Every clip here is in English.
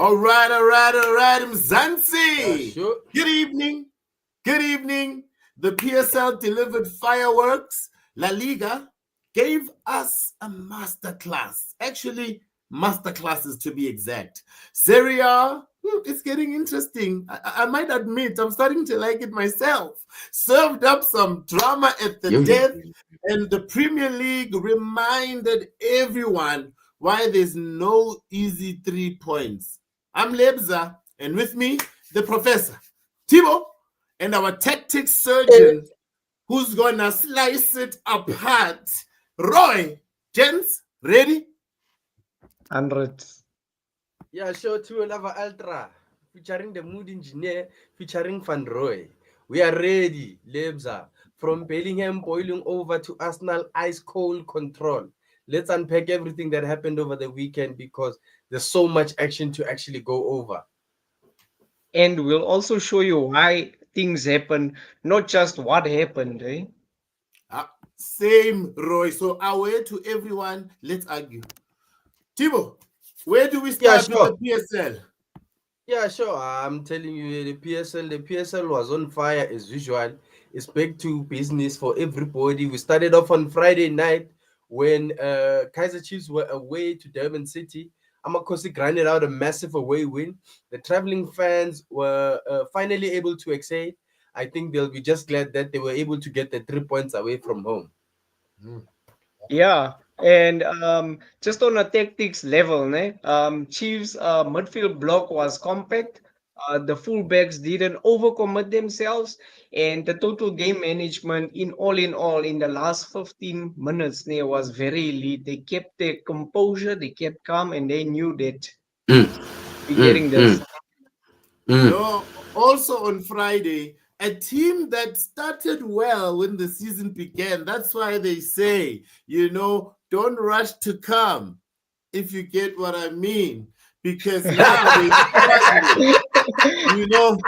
All right, Mzansi. Sure. Good evening. Good evening. The PSL delivered fireworks. La Liga gave us a masterclass. Actually, masterclasses to be exact. Serie A, it's getting interesting. I might admit, I'm starting to like it myself. Served up some drama at the death, and the Premier League reminded everyone why there's no easy 3 points. I'm Lebza, and with me, the professor, Thibo, and our tactics surgeon, who's gonna slice it apart. Roy, gents, ready? 100. Yeah, sure. To Lava Ultra, featuring the mood engineer, featuring Van Roy. We are ready, Lebza. From Bellingham boiling over to Arsenal ice cold control. Let's unpack everything that happened over the weekend because there's so much action to actually go over. And we'll also show you why things happen, not just what happened. Eh? Same, Roy. So, away to everyone, let's argue. Thibo, where do we Yeah, start with sure. the PSL? Yeah, sure. I'm telling you, the PSL was on fire as usual. It's back to business for everybody. We started off on Friday night when Kaiser Chiefs were away to Durban City. Amakosi grinded out a massive away win. The traveling fans were finally able to excel. I think they'll be just glad that they were able to get the 3 points away from home. Yeah. And just on a tactics level, Chiefs' midfield block was compact. The fullbacks didn't overcommit themselves, and the total game management in all in the last 15 minutes was very elite. They kept their composure, they kept calm, and they knew that we're getting this. No, also on Friday, a team that started well when the season began. That's why they say, don't rush to come, if you get what I mean. Because now they're struggling.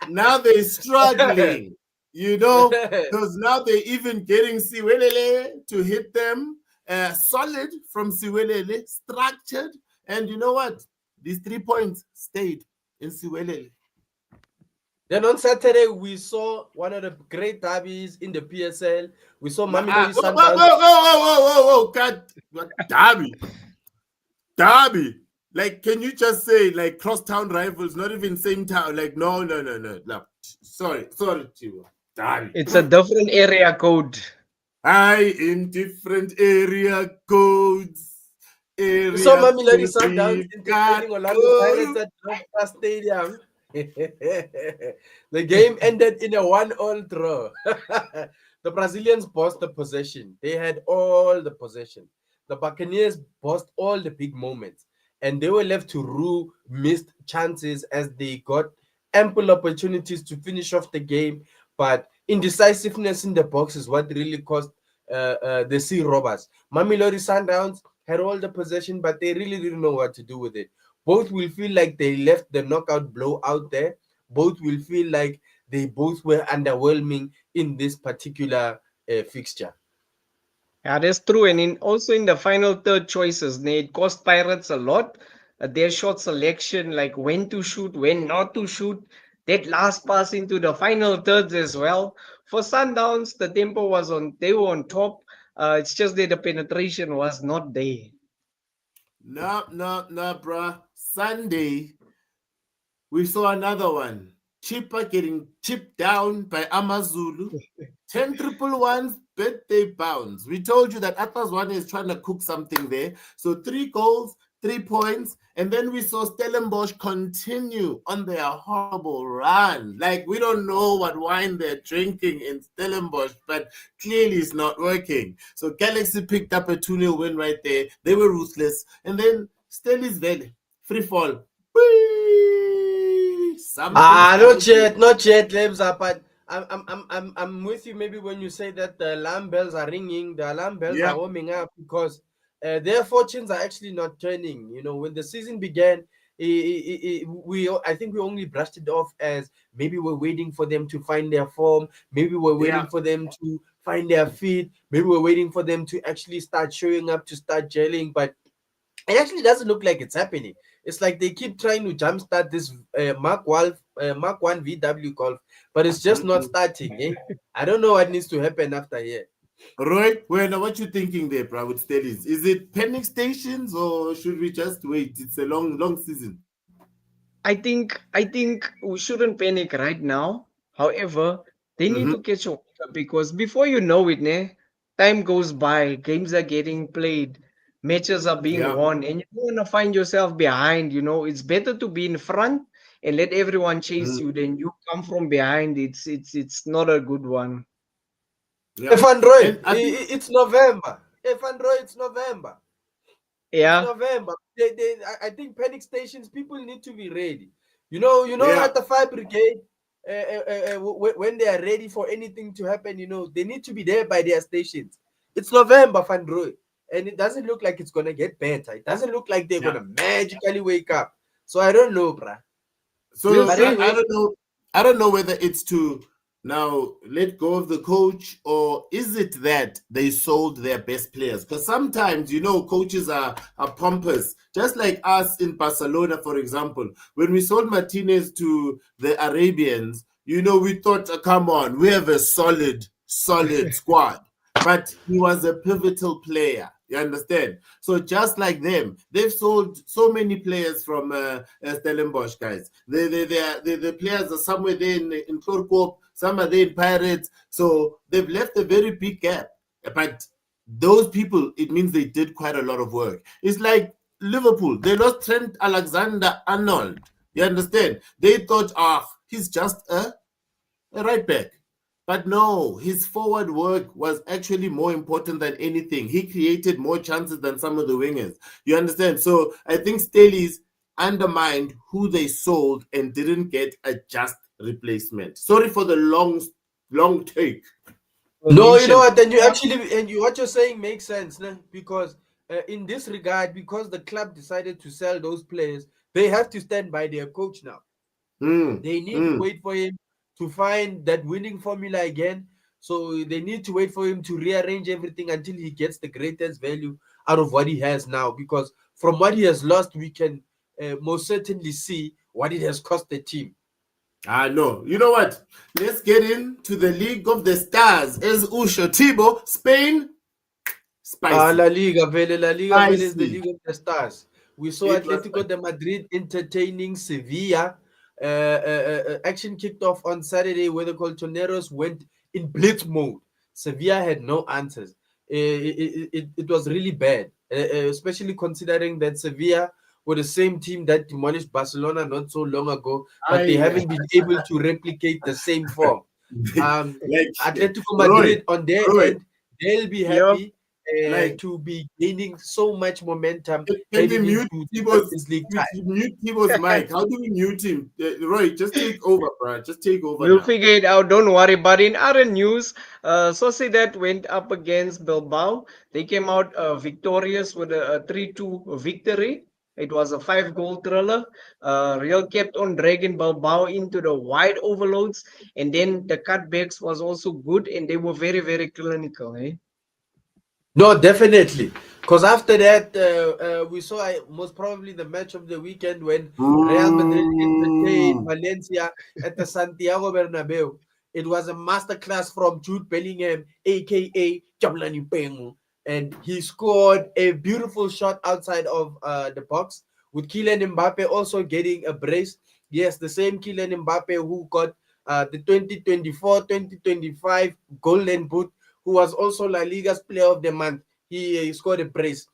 Now they're struggling, because now they're even getting Siwelele to hit them solid from Siwelele, structured. And you know what? These 3 points stayed in Siwelele. Then on Saturday, we saw one of the great derbies in the PSL. We saw Mamelodi Sundowns. Whoa, God. Derby. Derby. Like, can you just say, like, crosstown rivals, not even same town? Like, no. Sorry, Chivo. Derby. It's a different area code. In different area codes. We saw Mamelodi Sundowns integrating Orlando Pirates at Europa Stadium. The game ended in a 1-1 draw. The Brazilians bossed the possession. They had all the possession. The Buccaneers bossed all the big moments. And they were left to rue missed chances as they got ample opportunities to finish off the game. But indecisiveness in the box is what really cost the Sea Robbers. Mamelodi Sundowns had all the possession, but they really didn't know what to do with it. Both will feel like they left the knockout blow out there. Both will feel like they both were underwhelming in this particular fixture. Yeah, that's true. And also in the final third choices, it cost Pirates a lot. Their shot selection, like when to shoot, when not to shoot, that last pass into the final thirds as well. For Sundowns, the tempo was on, they were on top. It's just that the penetration was not there. No, bruh. Sunday, we saw another one. Chipper getting chipped down by Amazulu. 10 triple ones, birthday bounds. We told you that Atlas One is trying to cook something there. So 3 goals, 3 points. And then we saw Stellenbosch continue on their horrible run. Like, we don't know what wine they're drinking in Stellenbosch, but clearly it's not working. So Galaxy picked up a 2-0 win right there. They were ruthless. And then Stelli's Valley, free fall. Not yet, Lebza, but I'm with you. Maybe when you say that the alarm bells are ringing, the alarm bells are warming up because their fortunes are actually not turning. When the season began, I think we only brushed it off as maybe we're waiting for them to find their form. Maybe we're waiting for them to find their feet. Maybe we're waiting for them to actually start showing up, to start gelling. But It actually doesn't look like it's happening. It's like they keep trying to jumpstart this Mark 1 VW Golf, but it's just not starting. Eh? I don't know what needs to happen after here. Roy, well, what you thinking there, bro, with Stellies? Is it pending stations or should we just wait? It's a long season. I think we shouldn't panic right now. However, they need Mm-hmm. to catch up because before you know it, time goes by, games are getting played, matches are being Yeah. won, and you don't want to find yourself behind. It's better to be in front and let everyone chase Mhm. you than you come from behind. It's not a good one. Yeah. Roy, And I think, it's November. Roy, it's November. It's Yeah, November. I think panic stations. People need to be ready. yeah. At the fire brigade, when they are ready for anything to happen, they need to be there by their stations. It's November, Van Roy, and it doesn't look like it's gonna get better. It doesn't look like they're Yeah. gonna magically wake up. So I don't know, bruh. we'll So But see. I anyway, don't know. I don't know whether it's to now let go of the coach or is it that they sold their best players? Because sometimes coaches are pompous, just like us in Barcelona, for example. When we sold Martinez to the Arabians, we thought, come on, we have a solid squad. But he was a pivotal player. You understand? So just like them, they've sold so many players from Stellenbosch, guys. The players are somewhere there in Torkop, some are there in Pirates. So they've left a very big gap. But those people, it means they did quite a lot of work. It's like Liverpool. They lost Trent Alexander-Arnold. You understand? They thought, he's just a right back. But no, his forward work was actually more important than anything. He created more chances than some of the wingers. You understand? So I think Staley's undermined who they sold and didn't get a just replacement. Sorry for the long take. no, you know Mention. what? What you're saying makes sense, né? Because in this regard, because the club decided to sell those players, they have to stand by their coach now. Mm, They need to mm. wait for him to find that winning formula again. So they need to wait for him to rearrange everything until he gets the greatest value out of what he has now. Because from what he has lost, we can most certainly see what it has cost the team. No. You know what? Let's get into the League of the Stars. As Usho Tibo, Spain, spicy. La Liga Vele is the Spicy. League of the Stars. We saw It was Atletico de Madrid entertaining Sevilla. Action kicked off on Saturday where the Colchoneros went in blitz mode. Sevilla had no answers. It was really bad, especially considering that Sevilla were the same team that demolished Barcelona not so long ago, but they I haven't been able to replicate the same form. like Atletico Roy, Madrid on their Roy, end, they'll be Yeah. happy like to be gaining so much momentum can we heading mute into the Tibo's Champions League time. mic? How do we mute him? Roy, just take over, bro. Just take over We'll now. figure it out. Don't worry. But in other news, Sociedad went up against Bilbao. They came out victorious with a 3-2 victory. It was a 5-goal thriller. Real kept on dragging Bilbao into the wide overloads, and then the cutbacks was also good, and they were very, very clinical. No, definitely. Because after that, we saw most probably the match of the weekend when Real Madrid entertained Mm. Valencia at the Santiago Bernabeu. It was a masterclass from Jude Bellingham, aka Jamlani Pengu, and he scored a beautiful shot outside of the box, with Kylian Mbappe also getting a brace. Yes, the same Kylian Mbappe who got the 2024-2025 Golden Boot, who was also La Liga's Player of the Month. He scored a brace.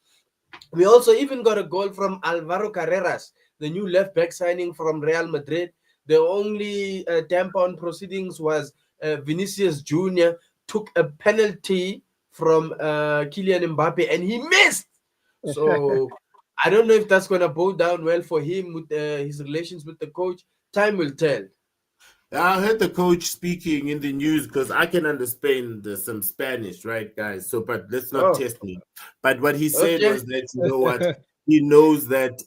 We also even got a goal from Alvaro Carreras, the new left back signing from Real Madrid. The only damper on proceedings was Vinicius Jr. took a penalty from Kylian Mbappe and he missed. So I don't know if that's going to go down well for him with his relations with the coach. Time will tell. I heard the coach speaking in the news because I can understand some Spanish, right, guys? So, but let's not Oh, test me. But what he said okay. was that what he knows that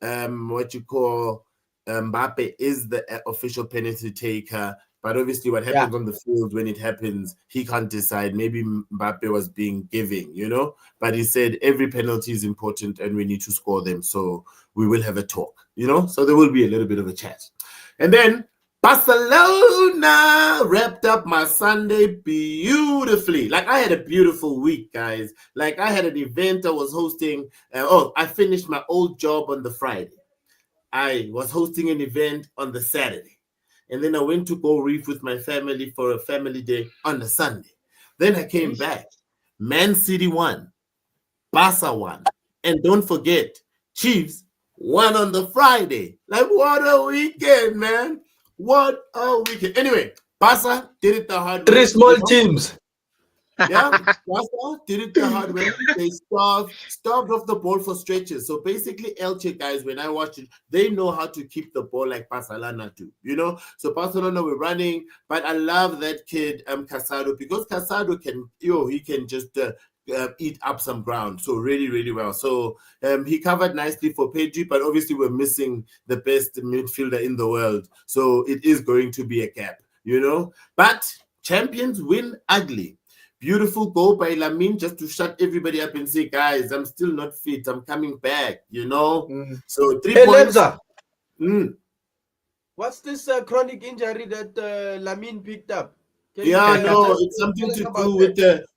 what you call Mbappe is the official penalty taker, But obviously, what Yeah. happens on the field when it happens, he can't decide. Maybe Mbappe was being giving, you know. But he said every penalty is important and we need to score them. So we will have a talk, you know. So there will be a little bit of a chat. And then Barcelona wrapped up my Sunday beautifully. Like, I had a beautiful week, guys. Like, I had an event I was hosting. I finished my old job on the Friday. I was hosting an event on the Saturday. And then I went to go reef with my family for a family day on the Sunday. Then I came back. Man City won. Barca won. And don't forget, Chiefs won on the Friday. Like, what a weekend, man. What a weekend. Anyway, Barca did it the hard way. Three small teams. Yeah, Barca did it the hard way. They starved off the ball for stretches. So basically, Elche guys, when I watch it, they know how to keep the ball like Barcelona do, you know? So Barcelona were running, but I love that kid, Casado, because Casado he can just eat up some ground. So really, really well. So he covered nicely for Pedri, but obviously we're missing the best midfielder in the world. So it is going to be a gap, you know? But champions win ugly. Beautiful goal by Lamine just to shut everybody up and say, guys, I'm still not fit. I'm coming back, you know? So 3 points. Lebza, what's this chronic injury that Lamine picked up? It's something to do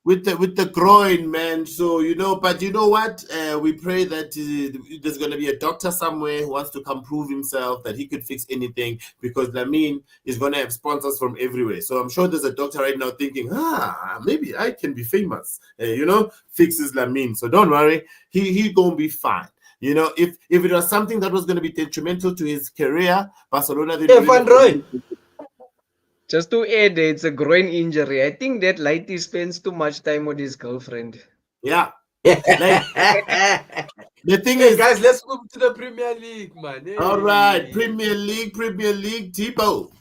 with the groin, man. So, you know, but you know what? We pray that there's going to be a doctor somewhere who wants to come prove himself that he could fix anything, because Lamine is going to have sponsors from everywhere. So I'm sure there's a doctor right now thinking, maybe I can be famous, fixes Lamine. So don't worry, he going to be fine. You know, if it was something that was going to be detrimental to his career, Barcelona... Van Roy. Just to add, it's a groin injury. I think that Lighty spends too much time with his girlfriend. Yeah. Like, the thing is, guys, let's move to the Premier League, man. Hey. All right, Premier League, Tipo.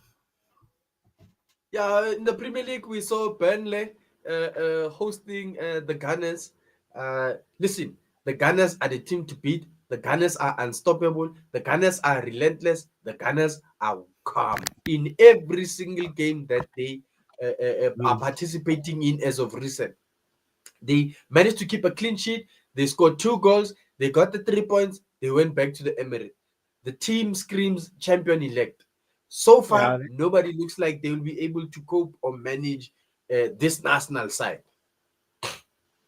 Yeah, in the Premier League, we saw Burnley hosting the Gunners. Listen, the Gunners are the team to beat. The Gunners are unstoppable. The Gunners are relentless. The Gunners are calm in every single game that they are participating in as of recent. They managed to keep a clean sheet. They scored 2 goals. They got the 3 points. They went back to the Emirates. The team screams champion-elect. So far, nobody looks like they will be able to cope or manage this national side.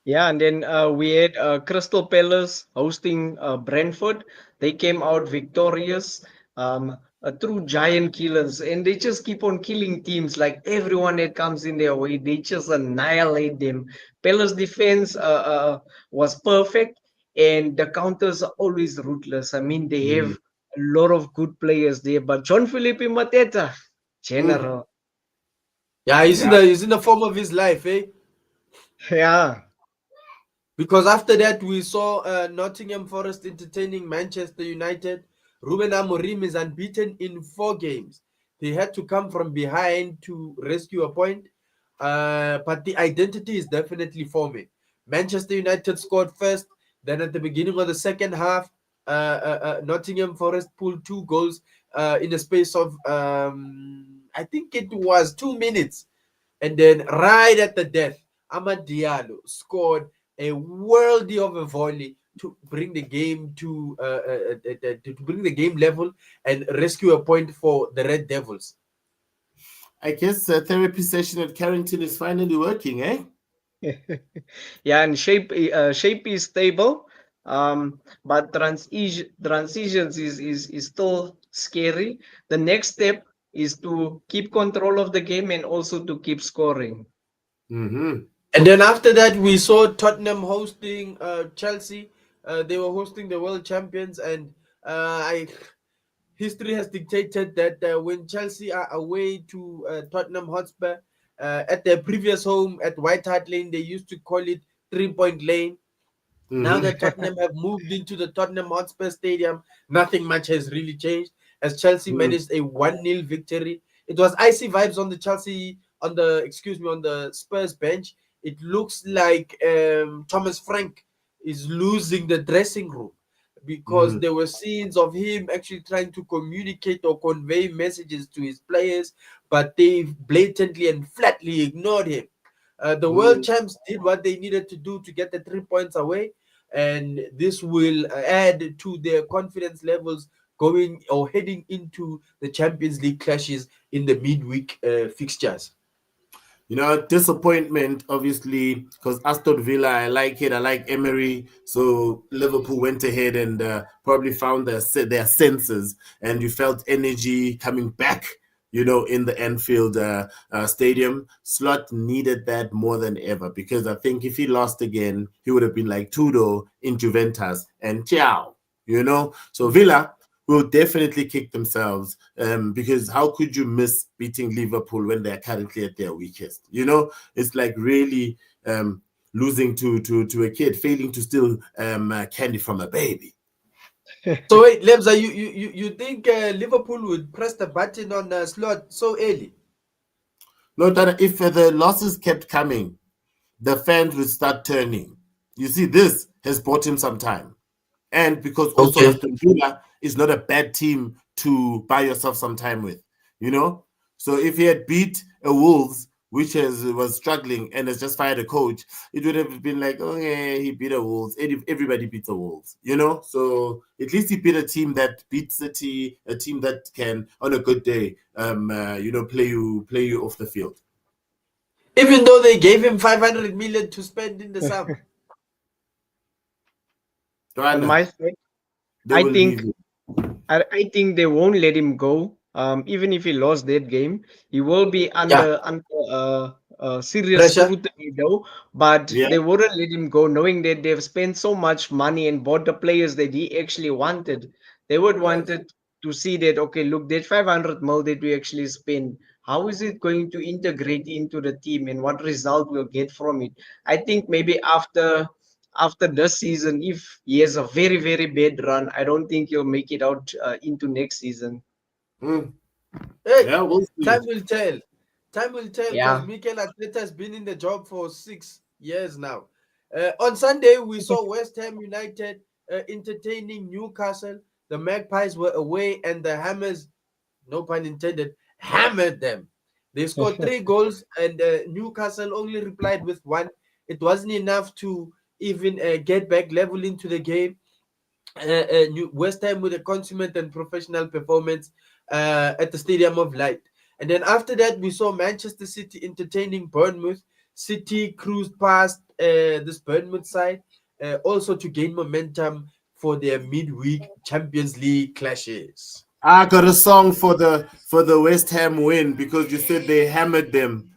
Yeah, and then we had Crystal Palace hosting Brentford. They came out victorious. True giant killers, and they just keep on killing teams. Like everyone that comes in their way, they just annihilate them. Palace defense was perfect, and the counters are always ruthless. I mean, they have a lot of good players there, but John Felipe Mateta, general. Yeah, he's in the form of his life, eh? Yeah. Because after that, we saw Nottingham Forest entertaining Manchester United. Ruben Amorim is unbeaten in 4 games. They had to come from behind to rescue a point. But the identity is definitely forming. Manchester United scored first. Then at the beginning of the second half, Nottingham Forest pulled 2 goals in a space of, I think it was 2 minutes. And then right at the death, Amad Diallo scored a worldie of a volley to bring the game to bring the game level and rescue a point for the Red Devils. I guess a therapy session at Carrington is finally working, eh? Yeah, and shape is stable, but transitions is still scary. The next step is to keep control of the game and also to keep scoring. And then after that, we saw Tottenham hosting Chelsea. They were hosting the world champions, and history has dictated that when Chelsea are away to Tottenham Hotspur, at their previous home at White Hart Lane, they used to call it 3-point lane. Now that Tottenham have moved into the Tottenham Hotspur Stadium, nothing much has really changed, as Chelsea managed a 1-0 victory. It was icy vibes on the Spurs bench. It looks like Thomas Frank is losing the dressing room, because there were scenes of him actually trying to communicate or convey messages to his players, but they blatantly and flatly ignored him. The world champs did what they needed to do to get the 3 points away, and this will add to their confidence levels going or heading into the Champions League clashes in the midweek fixtures. You know, disappointment, obviously, because Aston Villa, I like it. I like Emery. So Liverpool went ahead and probably found their senses, and you felt energy coming back, you know, in the Anfield stadium. Slot needed that more than ever, because I think if he lost again, he would have been like Tudor in Juventus and ciao, you know. So Villa will definitely kick themselves, because how could you miss beating Liverpool when they're currently at their weakest? You know, it's like really losing to a kid, failing to steal candy from a baby. So wait, Lebza, you think Liverpool would press the button on Slot so early? No, that if the losses kept coming, the fans would start turning. You see, this has bought him some time. And because also Okay. Aston Villa is not a bad team to buy yourself some time with, you know. So if he had beat a Wolves, which was struggling and has just fired a coach, it would have been like, oh yeah, he beat a Wolves. Everybody beats a Wolves, you know. So at least he beat a team that beats City, a team that can, on a good day, you know, play you off the field. Even though they gave him 500 million to spend in the summer. On Rwanda, my side, they I will leave think you. I think they won't let him go. Even if he lost that game, he will be Yeah, under serious pressure. scrutiny though. But Yeah. they wouldn't let him go, knowing that they've spent so much money and bought the players that he actually wanted. They would Yes. wanted to see that, okay, look, that 500 mil that we actually spend, how is it going to integrate into the team and what result we'll get from it? I think maybe after this season, if he has a very, very bad run, I don't think he'll make it out into next season. Mm. Hey, Yeah, we'll time see. will tell. Time will tell because Yeah. Mikel Arteta has been in the job for 6 years now. On Sunday, we saw West Ham United entertaining Newcastle. The Magpies were away, and the Hammers, no pun intended, hammered them. They scored 3 goals, and Newcastle only replied with one. It wasn't enough to even get back level into the game. West Ham with a consummate and professional performance at the Stadium of Light. And then after that, we saw Manchester City entertaining Bournemouth. City cruised past this Bournemouth side, also to gain momentum for their midweek Champions League clashes. I got a song for the West Ham win because you said they hammered them.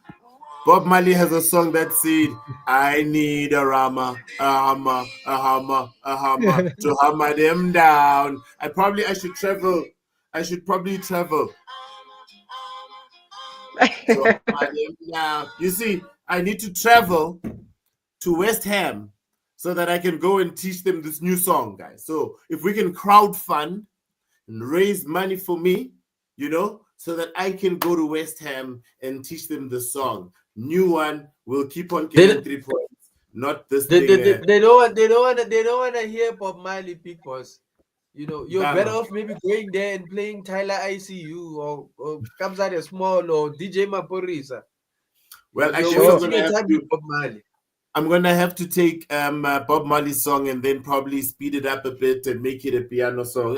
Bob Marley has a song that said, "I need a hammer, a hammer, a hammer, a hammer to hammer them down." I should travel. I should probably travel to hammer them down. You see, I need to travel to West Ham so that I can go and teach them this new song, guys. So if we can crowd fund and raise money for me, you know, so that I can go to West Ham and teach them the song. New one will keep on They, getting 3 points, not this they, they, thing. they, they don't want they don't want to hear Bob Marley pick boss. You know, you're better Ghana. off maybe going there and playing Tyler ICU or Kamzade Small or DJ Maporisa. Well, I You're guess Sure. wasting your time with Bob Marley. I'm gonna have to take Bob Marley's song and then probably speed it up a bit and make it a piano song.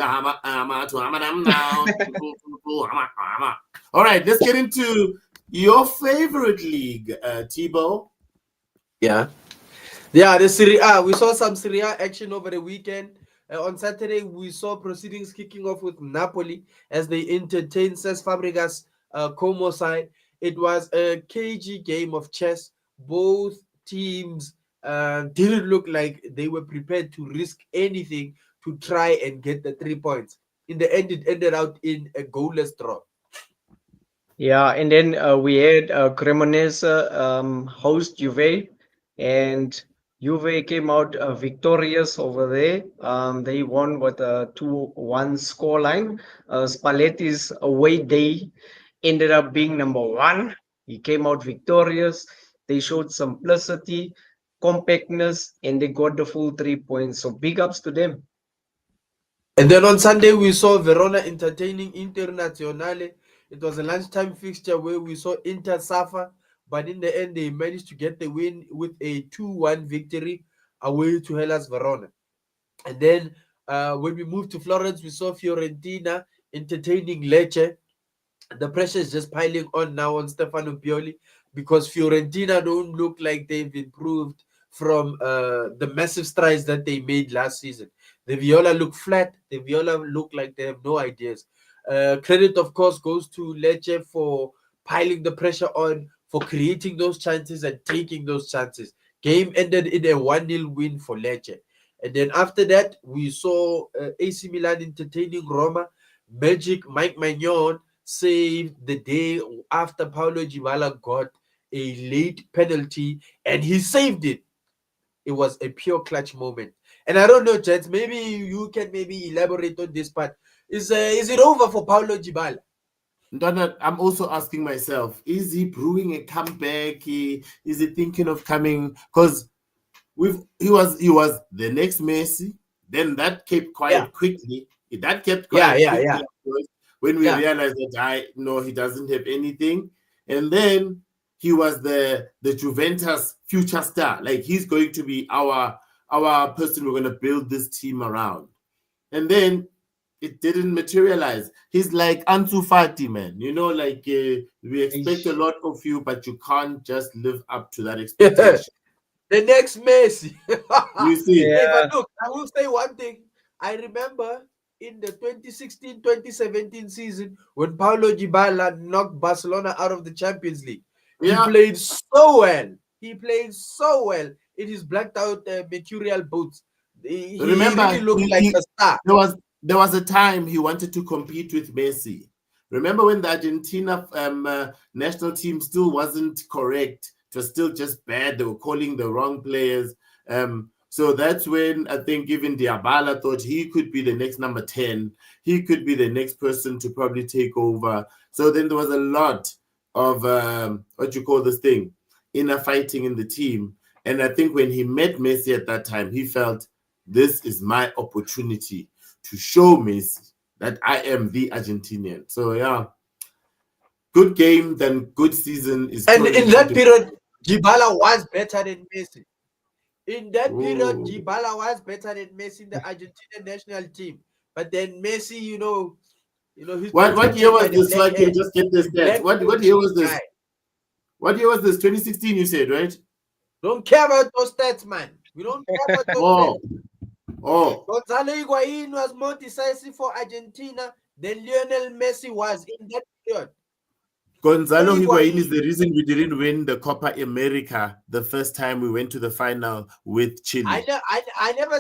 All right, let's get into your favorite league, Tebow. Yeah. Yeah, the Serie A. We saw some Serie A action over the weekend. On Saturday, we saw proceedings kicking off with Napoli as they entertained Cesc Fabregas' Como side. It was a cagey game of chess. Both teams didn't look like they were prepared to risk anything to try and get the 3 points. In the end, it ended out in a goalless draw. Yeah, and then we had Cremonese host Juve, and Juve came out victorious over there. They won with a 2-1 scoreline. Spalletti's away day ended up being number one. He came out victorious. They showed simplicity, compactness, and they got the full 3 points. So big ups to them. And then on Sunday, we saw Verona entertaining Internazionale. It was a lunchtime fixture where we saw Inter suffer, but in the end, they managed to get the win with a 2-1 victory away to Hellas Verona. And then when we moved to Florence, we saw Fiorentina entertaining Lecce. The pressure is just piling on now on Stefano Pioli because Fiorentina don't look like they've improved from the massive strides that they made last season. The Viola look flat. The Viola look like they have no ideas. Credit, of course, goes to Lecce for piling the pressure on, for creating those chances and taking those chances. Game ended in a 1-0 win for Lecce. And then after that, we saw AC Milan entertaining Roma. Magic Mike Magnon saved the day after Paulo Dybala got a late penalty, and he saved it. It was a pure clutch moment. And I don't know, Jets, maybe you can maybe elaborate on this part. Is it over for Paulo Dybala? Donna, I'm also asking myself, is he brewing a comeback? Is he thinking of coming? Because he was the next Messi. Then that kept quiet quickly. That kept quiet quickly when we realized that he doesn't have anything. And then he was the Juventus future star. Like, he's going to be our person we're going to build this team around. And then it didn't materialize. He's like Ansu Fati, man. We expect a lot of you, but you can't just live up to that expectation. The next Messi. You see? Yeah. But look, I will say one thing. I remember in the 2016-2017 season when Paulo Dybala knocked Barcelona out of the Champions League. He played so well. In his blacked out mercurial boots. He really looked like a star. There was a time he wanted to compete with Messi. Remember when the Argentina national team still wasn't correct? It was still just bad. They were calling the wrong players. So that's when I think even Dybala thought he could be the next number 10. He could be the next person to probably take over. So then there was a lot of inner fighting in the team. And I think when he met Messi at that time, he felt, this is my opportunity to show Messi that I am the Argentinian. So yeah, good game, then good season is. And in that period, Dybala was better than Messi. In that period, Dybala was better than Messi in the Argentinian national team. But then Messi, what year was this? So I can just get this stats. What year was this? What year was this? 2016, you said, right? Don't care about those stats, man. We don't care about those stats. Gonzalo Higuain was more decisive for Argentina than Lionel Messi was in that period. Gonzalo Higuain is the reason we didn't win the Copa America the first time we went to the final with Chile. I never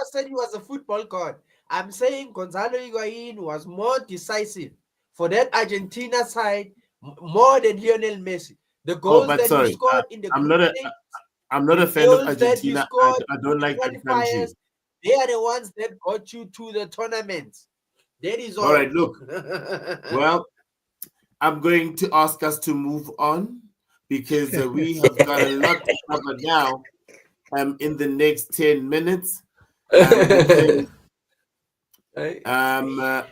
said he was a football god. I'm saying Gonzalo Higuain was more decisive for that Argentina side more than Lionel Messi. The goals he scored in the I'm not a fan of Argentina. I don't like that country. They are the ones that got you to the tournament. That is all. All right, look. Well, I'm going to ask us to move on because we have got a lot to cover now in the next 10 minutes. I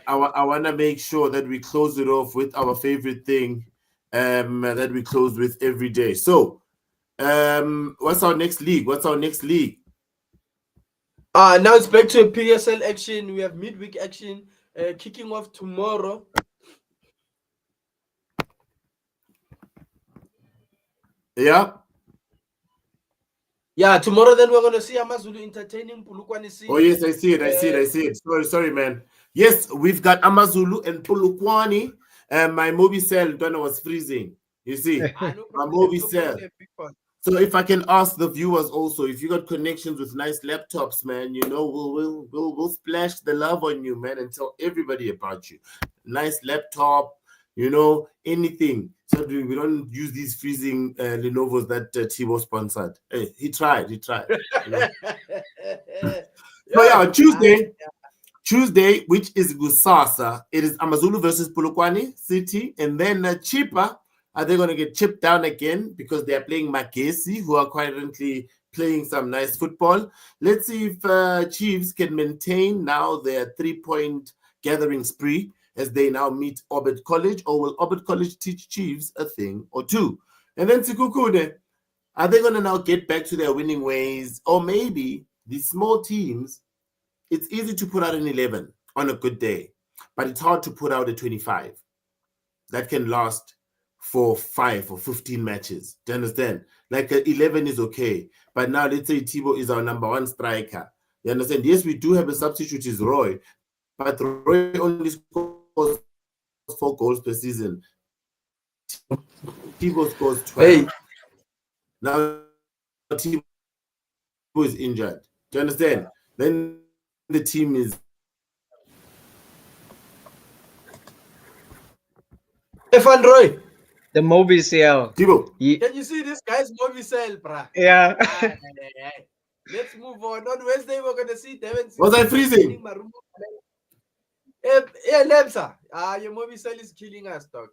want to make sure that we close it off with our favorite thing that we close with every day. So, what's our next league? Now it's back to PSL action. We have midweek action kicking off tomorrow. Yeah, tomorrow then we're going to see Amazulu entertaining Polokwane City. Oh, yes, I see it. Sorry, man. Yes, we've got Amazulu and Polokwane. My movie cell, Donna, was freezing. You see, my movie cell. So if I can ask the viewers also, if you got connections with nice laptops, man, we'll splash the love on you, man, and tell everybody about you. Nice laptop, anything. So we don't use these freezing Lenovo's that Tibo sponsored. Hey, he tried. So yeah, on Tuesday, which is Gusasa, it is Amazulu versus Polokwane City, and then Chipa. Are they going to get chipped down again because they are playing Magesi, who are currently playing some nice football. Let's see if Chiefs can maintain now their 3-point gathering spree as they now meet Orbit College, or will Orbit College teach Chiefs a thing or two? And then Sikukune, are they going to now get back to their winning ways? Or maybe these small teams, it's easy to put out an 11 on a good day, but it's hard to put out a 25 that can last for 5 or 15 matches. Do you understand? Like 11 is okay. But now let's say Thibaut is our number one striker. You understand? Yes, we do have a substitute, is Roy, but Roy only scores 4 goals per season. Thibaut scores 12. Hey. Now Thibaut is injured. Do you understand? Then the team is... Stefan Roy. The Mobicel. Thibaut. Can you see this guy's Mobicel, bruh? Yeah. Let's move on. On Wednesday, we're going to see Devin. Was I freezing? Yeah, Lemsa. Your Mobicel is killing us, dog.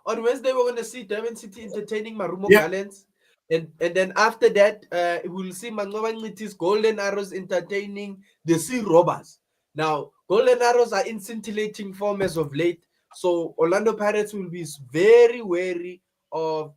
On Wednesday, we're going to see Devin City entertaining Marumo Gallants. And then after that, we'll see Mangobaniti's Golden Arrows entertaining the Sea Robbers. Now, Golden Arrows are in scintillating form as of late. So Orlando Pirates will be very wary of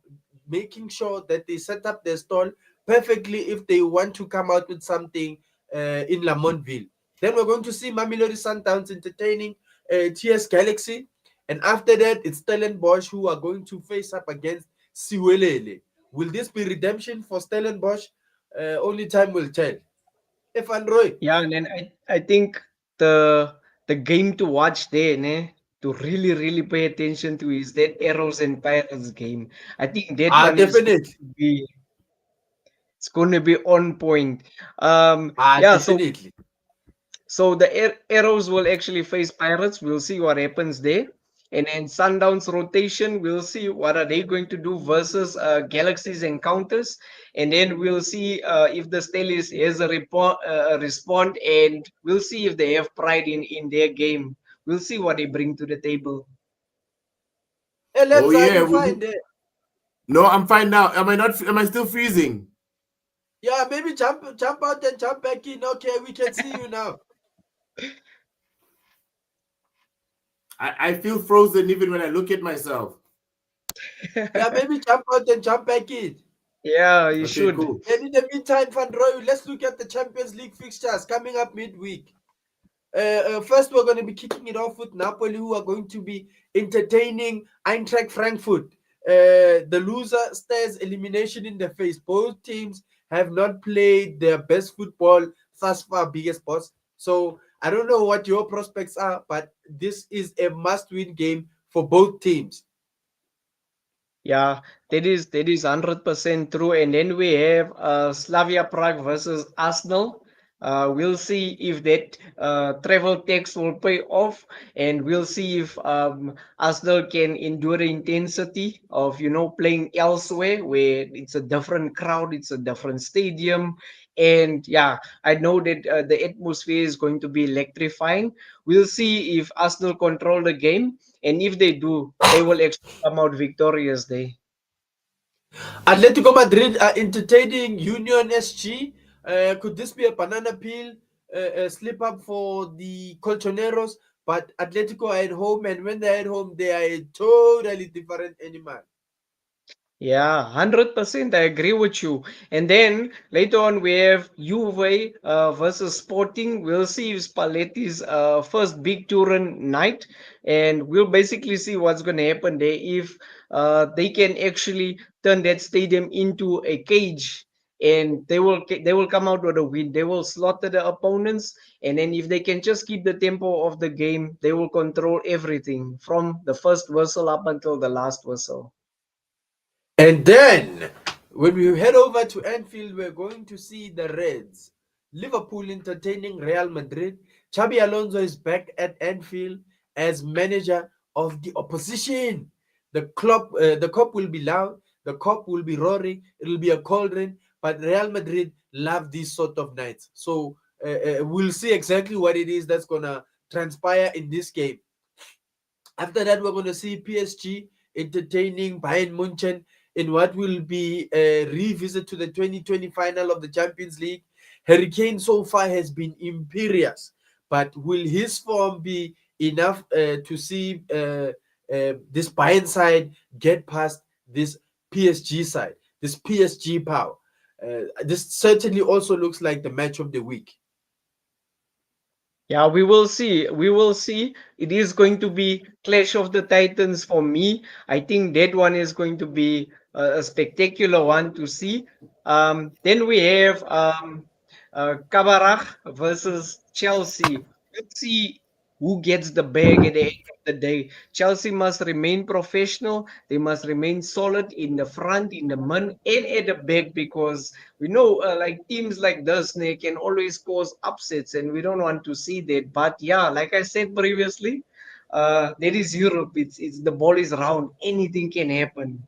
making sure that they set up their stall perfectly if they want to come out with something in Lamontville. Then we're going to see Mamelodi Sundowns entertaining TS Galaxy. And after that, it's Stellenbosch who are going to face up against Siwelele. Will this be redemption for Stellenbosch? Only time will tell. Stefan Roy. Yeah, and then I think the game to watch there, ne, to really pay attention to is that Arrows and Pirates game. I think that one definitely. It's going to be on point. Yeah, definitely. So the Arrows will actually face Pirates. We'll see what happens there. And then Sundowns rotation, we'll see what are they going to do versus Galaxy's encounters. And then we'll see if the Stellies has a respond, and we'll see if they have pride in their game. We'll see what they bring to the table. Hey, fine there? No, I'm fine now. Am I still freezing? Yeah, maybe jump out and jump back in. Okay, we can see you now. I feel frozen even when I look at myself. Yeah, maybe jump out and jump back in. Yeah, you should. Cool. And in the meantime, Van Roy, let's look at the Champions League fixtures coming up midweek. First, we're going to be kicking it off with Napoli, who are going to be entertaining Eintracht Frankfurt. The loser stares elimination in the face. Both teams have not played their best football thus far, biggest boss. So I don't know what your prospects are, but this is a must-win game for both teams. Yeah, that is 100% true. And then we have Slavia Prague versus Arsenal. We'll see if that travel tax will pay off, and we'll see if Arsenal can endure the intensity of playing elsewhere where it's a different crowd, it's a different stadium. And yeah, I know that the atmosphere is going to be electrifying. We'll see if Arsenal control the game, and if they do, they will actually come out victorious there. Atletico Madrid are entertaining Union SG. Could this be a banana peel slip up for the Colchoneros? But Atletico are at home, and when they're at home, they are a totally different animal. Yeah, 100%. I agree with you. And then later on, we have Juve versus Sporting. We'll see if Spalletti's first big Turin night, and we'll basically see what's going to happen there if they can actually turn that stadium into a cage, and they will come out with a win. They will slaughter the opponents, and then if they can just keep the tempo of the game, they will control everything from the first whistle up until the last whistle. And then, when we head over to Anfield, we're going to see the Reds. Liverpool entertaining Real Madrid. Xabi Alonso is back at Anfield as manager of the opposition. The cop will be loud. The cop will be roaring. It'll be a cauldron. But Real Madrid love these sort of nights. So we'll see exactly what it is that's going to transpire in this game. After that, we're going to see PSG entertaining Bayern Munchen in what will be a revisit to the 2020 final of the Champions League. Harry Kane so far has been imperious, but will his form be enough to see this Bayern side get past this PSG side, this PSG power? This certainly also looks like the match of the week. Yeah, we will see. We will see. It is going to be Clash of the Titans for me. I think that one is going to be a spectacular one to see. Then we have Kabarach versus Chelsea. Let's see who gets the bag at the end of the day. Chelsea must remain professional. They must remain solid in the front, in the mid, and at the back, because we know like teams like this, they can always cause upsets, and we don't want to see that. But yeah, like I said previously, that is Europe. It's the ball is round. Anything can happen.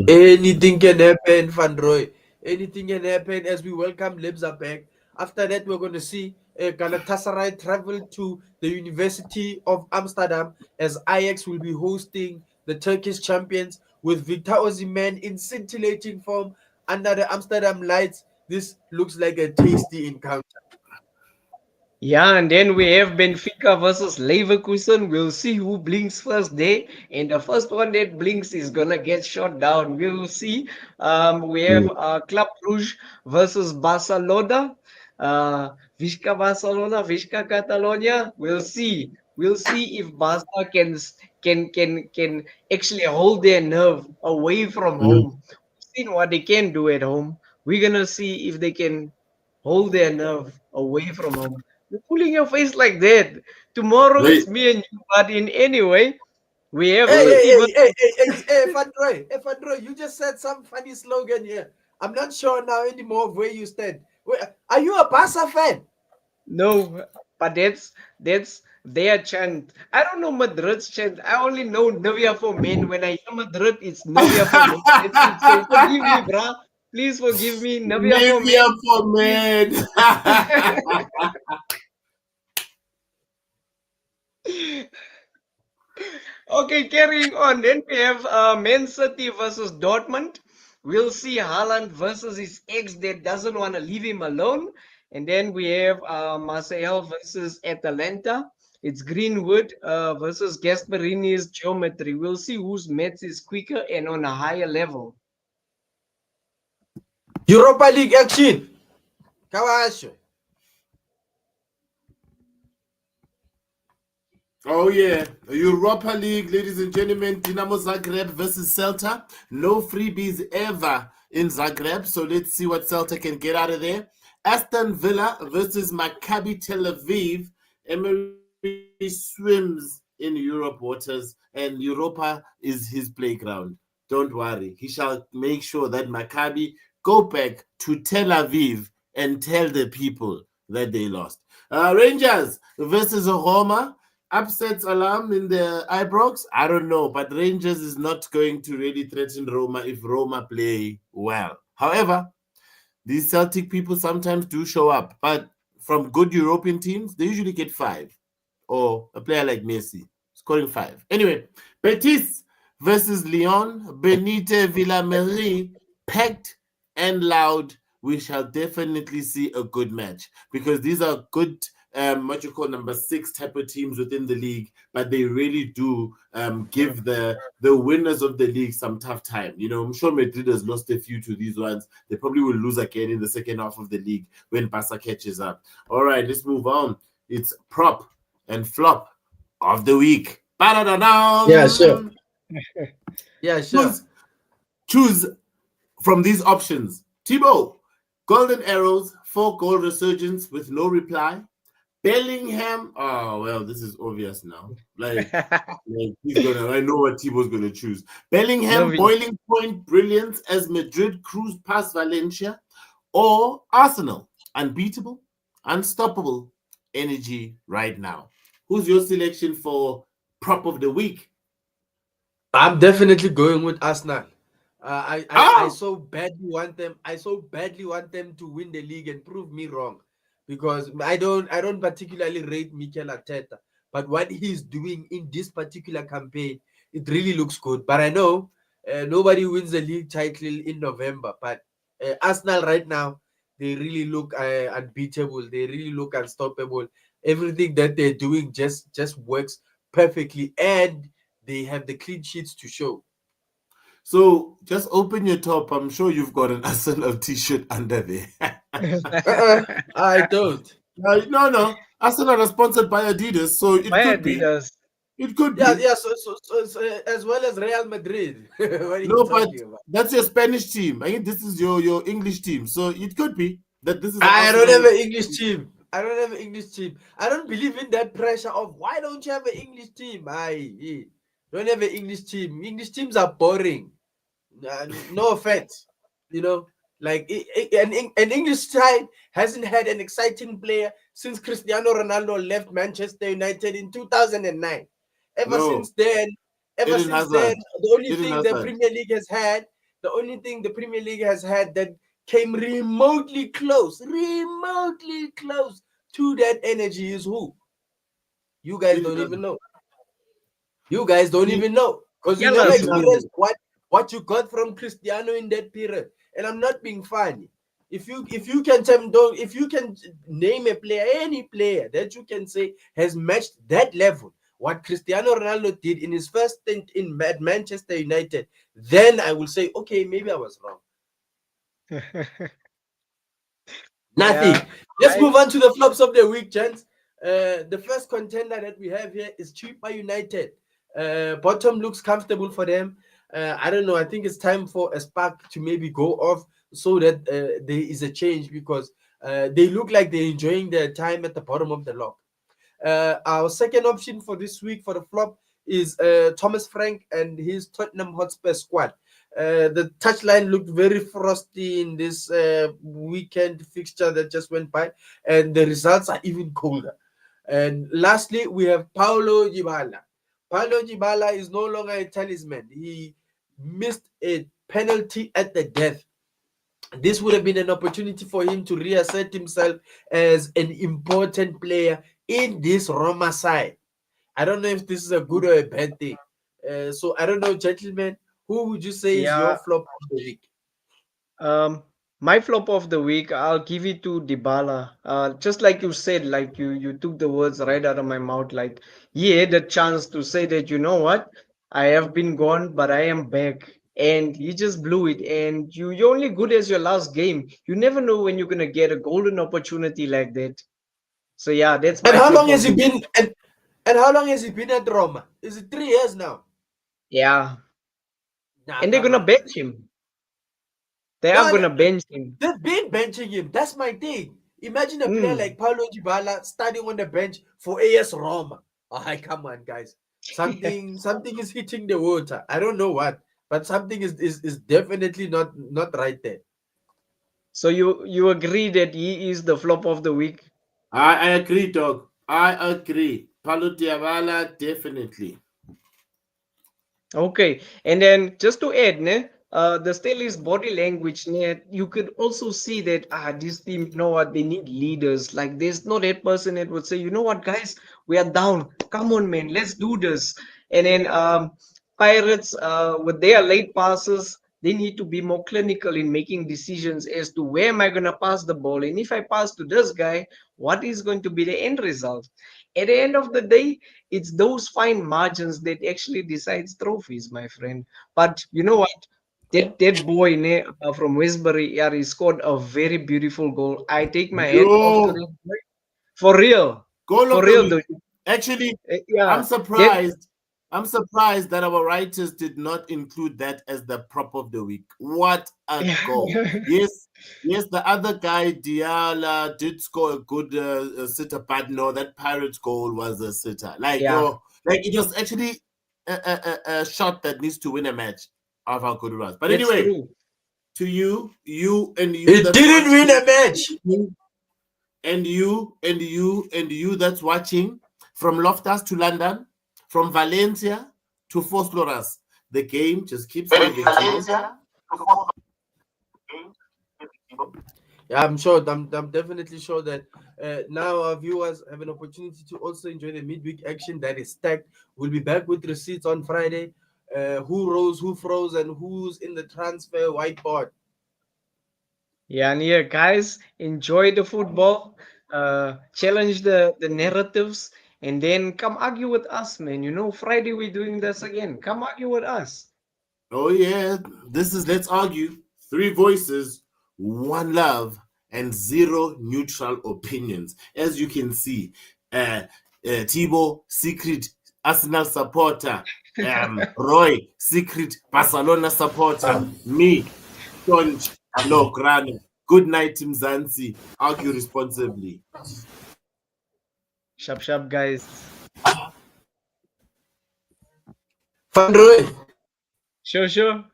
Anything can happen, Van Roy. Anything can happen as we welcome Lebza back. After that, we're going to see Galatasaray travel to the University of Amsterdam as Ajax will be hosting the Turkish champions with Victor Osimhen in scintillating form under the Amsterdam lights. This looks like a tasty encounter. Yeah, and then we have Benfica versus Leverkusen. We'll see who blinks first there. And the first one that blinks is gonna get shot down. We'll see. We have Club Brugge versus Barcelona. Uh, Visca Barcelona, Visca Catalonia. We'll see. We'll see if Barca can actually hold their nerve away from home. We've seen what they can do at home. We're gonna see if they can hold their nerve away from home. You're pulling your face like that. Tomorrow Wait, it's me and you, but in any way, we have Hey, wait. hey, City hey, hey, versus hey, hey, hey, Van Roy, you just said some funny slogan here. I'm not sure now anymore of where you stand. Wait, are you a Barca fan? no, but that's their chant. I don't know Madrid's chant. I only know Nivea for men. When I hear Madrid, it's Nivea for men. That's it. So forgive me, bruh. Please forgive me. Nivea for Navia men. for Please. men. Okay, carrying on. Then we have Man City versus Dortmund. We'll see Haaland versus his ex that doesn't want to leave him alone. And then we have Marseille versus Atalanta. It's Greenwood versus Gasparini's geometry. We'll see whose maths is quicker and on a higher level. Europa League action. Kawasho. Oh yeah, Europa League, ladies and gentlemen. Dinamo Zagreb versus Celta. No freebies ever in Zagreb, so let's see what Celta can get out of there. Aston Villa versus Maccabi Tel Aviv. Emery swims in Europe waters, and Europa is his playground. Don't worry, he shall make sure that Maccabi go back to Tel Aviv and tell the people that they lost. Rangers versus Roma. Upsets alarm in the Ibrox? I don't know, but Rangers is not going to really threaten Roma if Roma play well. However, these Celtic people sometimes do show up, but from good European teams, they usually get 5. Or a player like Messi scoring 5. Anyway, Betis versus Lyon, Benite Villamarie, packed and loud. We shall definitely see a good match because these are good what you call number 6 type of teams within the league, but they really do give the winners of the league some tough time. You know, I'm sure Madrid has lost a few to these ones. They probably will lose again in the second half of the league when Barca catches up. All right, let's move on. It's prop and flop of the week. Yeah, sure. Yeah, sure. Choose from these options. Thibaut, Golden Arrows, 4-goal resurgence with no reply. Bellingham. Oh well, this is obvious now. Like he's gonna. I know what Thibaut's gonna choose. Bellingham, boiling point brilliance as Madrid cruise past Valencia, or Arsenal, unbeatable, unstoppable energy right now. Who's your selection for prop of the week? I'm definitely going with Arsenal. I so badly want them. I so badly want them to win the league and prove me wrong, because I don't particularly rate Mikel Arteta, but what he's doing in this particular campaign, it really looks good. But I know Nobody wins the league title in November, but Arsenal right now, they really look unbeatable. They really look unstoppable. Everything that they're doing just works perfectly, and they have the clean sheets to show. So just open your top. I'm sure you've got an Arsenal t-shirt under there. I don't. No. Arsenal are sponsored by Adidas, so it By could be. Adidas. It could Yeah, be. yeah. So as well as Real Madrid. What are you No, but talking about? that's your Spanish team. I think this is your English team. So it could be that this is an I don't have Arsenal. an English team. I don't have an English team. I don't believe in that pressure of why don't you have an English team? I don't have an English team. English teams are boring. No offense, you know. Like an English side hasn't had an exciting player since Cristiano Ronaldo left Manchester United in 2009. Ever No, since then, ever Eden since then, Hazard. the only Eden thing the Hazard. Premier League has had, the only thing the Premier League has had that came remotely close to that energy is who? You guys Eden don't even Hazard. know. You guys don't See, even know because you never Yellow Eden Hazard. experienced too. what you got from Cristiano in that period. And I'm not being funny. If you can tell don't if you can name a player, any player that you can say has matched that level, what Cristiano Ronaldo did in his first stint in Manchester United, then I will say, okay, maybe I was wrong. Nothing. Yeah. Let's I move on to the flops of the week, gents. The first contender that we have here is Chupa United. Bottom looks comfortable for them. I don't know. I think it's time for a spark to maybe go off so that there is a change because they look like they're enjoying their time at the bottom of the log. Our second option for this week for the flop is Thomas Frank and his Tottenham Hotspur squad. The touchline looked very frosty in this weekend fixture that just went by, and the results are even colder. And lastly, we have Paulo Dybala. Paulo Dybala is no longer a talisman. He missed a penalty at the death. This would have been an opportunity for him to reassert himself as an important player in this Roma side. I don't know if this is a good or a bad thing. So I don't know, gentlemen, who would you say is your yeah. flop of the week? My flop of the week, I'll give it to Dybala. Just like you said, like you took the words right out of my mouth. Like he had a chance to say that, you know what, I have been gone, but I am back. And he just blew it. And you're only good as your last game. You never know when you're gonna get a golden opportunity like that. So yeah, that's And my how long flop has of he the week. been and how long has he been at Roma? Is it 3 years now? Yeah. Nah, And they're come gonna on, man. bench him. They are No, gonna bench him. they've been benching him. That's my thing. Imagine a player Mm. like Paulo Dybala starting on the bench for AS Roma. Oh, come on, guys. Something is hitting the water. I don't know what, but something is definitely not right there. So you agree that he is the flop of the week? I agree, dog. I agree. Paulo Diawala, definitely. Okay, and then just to add, ne, the still is body language, ne, you could also see that this team, you know what, they need leaders. Like there's not that person that would say, you know what, guys, we are down. Come on, man, let's do this. And then Pirates, with their late passes, they need to be more clinical in making decisions as to where am I going to pass the ball, and if I pass to this guy, what is going to be the end result? At the end of the day, it's those fine margins that actually decides trophies, my friend. But you know what? That boy from Westbury, yeah, he scored a very beautiful goal. I take my hat off to Yo, that boy. For real. goal For of the real, week. though. Actually, I'm Yeah. That surprised. I'm surprised that our writers did not include that as the prop of the week. What a goal! Yes, yes. The other guy, Diala, did score a good sitter, but no, that Pirates goal was a sitter. Like yeah, yo, like it was actually a shot that needs to win a match of how good it was. But that's anyway, true. to you It that's didn't win watching, a match. and you that's watching from Loftus to London, from Valencia to Fosloras. The game just keeps giving to you. Yeah, I'm definitely sure that now our viewers have an opportunity to also enjoy the midweek action that is stacked. We'll be back with receipts on Friday. who rose, who froze, and who's in the transfer whiteboard. Yeah, and here, guys, enjoy the football, challenge the narratives, and then come argue with us, man. You know, Friday we're doing this again. Come argue with us. Oh yeah, this is Let's Argue. 3 voices, 1 love, and 0 neutral opinions. As you can see, Thibo, secret Arsenal supporter. Roy, secret Barcelona supporter. Me, Tonch, no, Grano. Good night, Tim Zanzi. Argue responsibly. Sharp, sharp, guys. Van Roy. Sure, sure.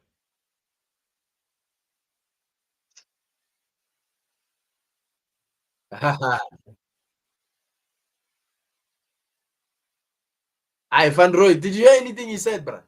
Hi, Van Roy. Did you hear anything he said, bruh?